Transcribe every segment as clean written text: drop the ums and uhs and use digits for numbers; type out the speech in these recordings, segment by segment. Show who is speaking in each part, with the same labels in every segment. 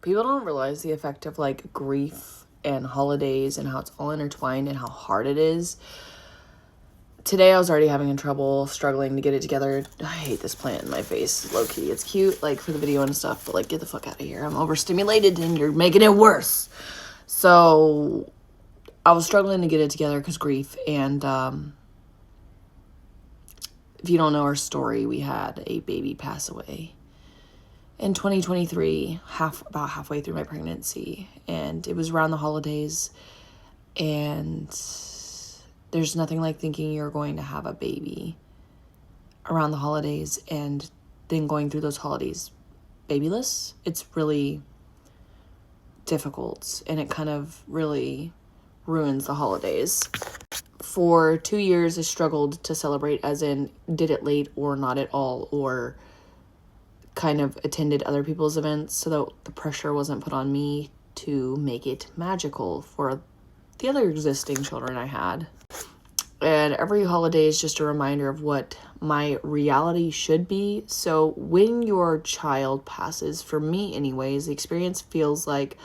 Speaker 1: People don't realize the effect of like grief and holidays and how it's all intertwined and how hard it is. Today I was already having trouble, struggling to get it together. I hate this plant in my face, low-key. It's cute, like, for the video and stuff, but, like, get the fuck out of here. I'm overstimulated and you're making it worse. So I was struggling to get it together because grief. And if you don't know our story, we had a baby pass away in 2023, about halfway through my pregnancy. And it was around the holidays. And there's nothing like thinking you're going to have a baby around the holidays and then going through those holidays babyless. It's really difficult, and it kind of really ruins the holidays. For 2 years, I struggled to celebrate, as in did it late or not at all, or kind of attended other people's events so that the pressure wasn't put on me to make it magical for the other existing children I had. And every holiday is just a reminder of what my reality should be. So when your child passes, for me anyways, the experience feels like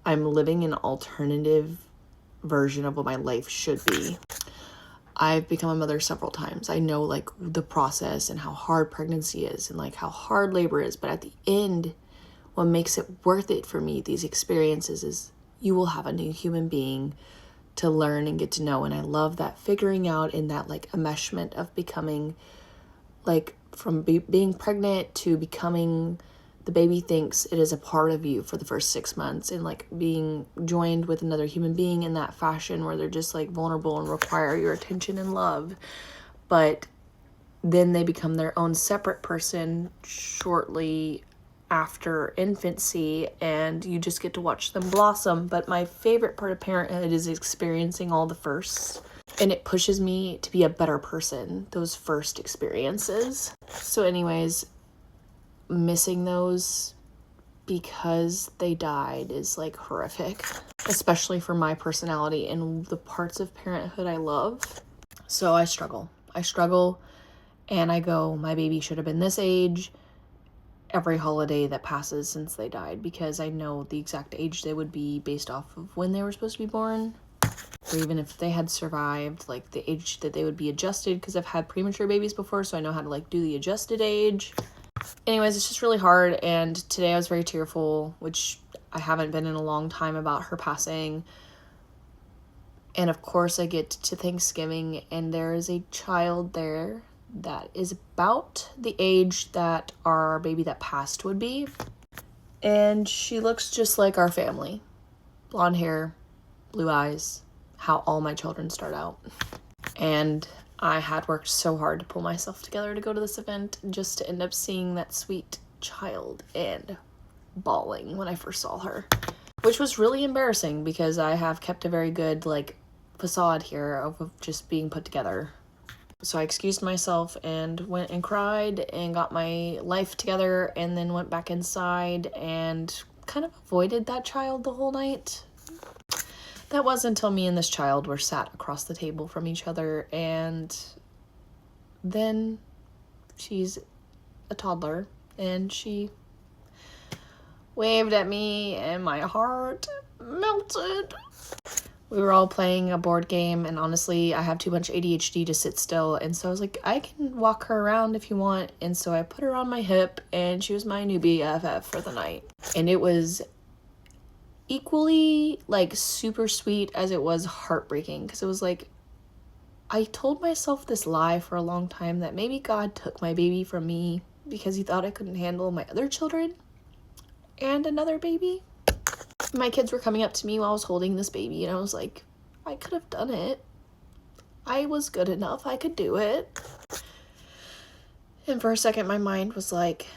Speaker 1: I'm living an alternative version of what my life should be. I've become a mother several times. I know like the process and how hard pregnancy is and like how hard labor is. But at the end, what makes it worth it for me, these experiences, is you will have a new human being to learn and get to know. And I love that figuring out in that like enmeshment of becoming, like, from being pregnant to becoming, the baby thinks it is a part of you for the first 6 months, and like being joined with another human being in that fashion where they're just like vulnerable and require your attention and love. But then they become their own separate person shortly after infancy, and you just get to watch them blossom. But my favorite part of parenthood is experiencing all the firsts, and it pushes me to be a better person, those first experiences. So anyways, missing those because they died is like horrific, especially for my personality and the parts of parenthood I love. So I struggle and I go, my baby should have been this age every holiday that passes since they died, because I know the exact age they would be based off of when they were supposed to be born, or even if they had survived, like the age that they would be adjusted, because I've had premature babies before, so I know how to like do the adjusted age. Anyways, it's just really hard, and today I was very tearful, which I haven't been in a long time, about her passing. And of course I get to Thanksgiving, and there is a child there that is about the age that our baby that passed would be. And she looks just like our family. Blonde hair, blue eyes, how all my children start out. And I had worked so hard to pull myself together to go to this event, just to end up seeing that sweet child and bawling when I first saw her, which was really embarrassing because I have kept a very good like facade here of just being put together. So I excused myself and went and cried and got my life together, and then went back inside and kind of avoided that child the whole night. That was until me and this child were sat across the table from each other, and then she's a toddler and she waved at me and my heart melted. We were all playing a board game, and honestly, I have too much ADHD to sit still, and so I was like, I can walk her around if you want. And so I put her on my hip, and she was my new BFF for the night. And it was equally like super sweet as it was heartbreaking, because it was like, I told myself this lie for a long time that maybe God took my baby from me because he thought I couldn't handle my other children and another baby. My kids were coming up to me while I was holding this baby, and I was like, I could have done it. I was good enough. I could do it. And for a second, my mind was like,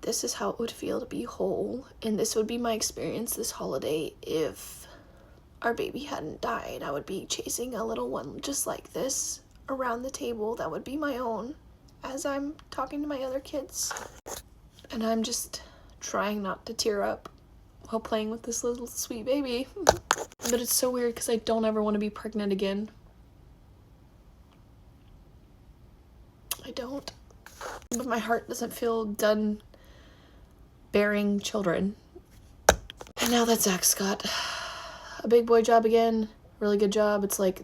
Speaker 1: this is how it would feel to be whole, and this would be my experience this holiday if our baby hadn't died. I would be chasing a little one just like this around the table that would be my own as I'm talking to my other kids. And I'm just trying not to tear up while playing with this little sweet baby. But it's so weird because I don't ever want to be pregnant again. I don't. But my heart doesn't feel done bearing children. And now that Zach's got a big boy job again, really good job, it's like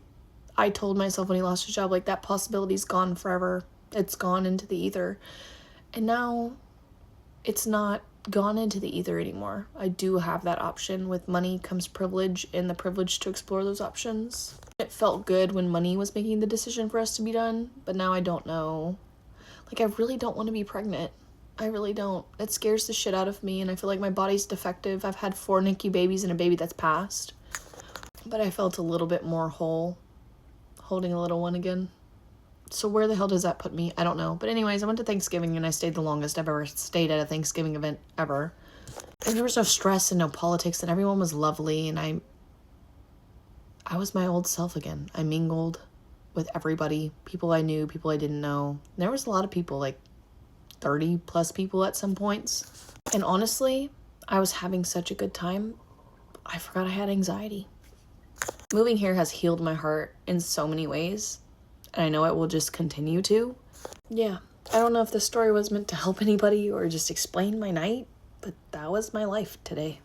Speaker 1: I told myself when he lost his job, like, that possibility's gone forever. It's gone into the ether. And now it's not gone into the ether anymore. I do have that option. With money comes privilege, and the privilege to explore those options. It felt good when money was making the decision for us to be done, but now I don't know. Like, I really don't want to be pregnant. I really don't. It scares the shit out of me, and I feel like my body's defective. I've had 4 NICU babies and a baby that's passed. But I felt a little bit more whole holding a little one again. So where the hell does that put me? I don't know. But anyways, I went to Thanksgiving, and I stayed the longest I've ever stayed at a Thanksgiving event ever. And there was no stress and no politics, and everyone was lovely, and I was my old self again. I mingled with everybody, people I knew, people I didn't know. There was a lot of people, like 30 plus people at some points. And honestly, I was having such a good time, I forgot I had anxiety. Moving here has healed my heart in so many ways, and I know it will just continue to. Yeah, I don't know if this story was meant to help anybody or just explain my night, but that was my life today.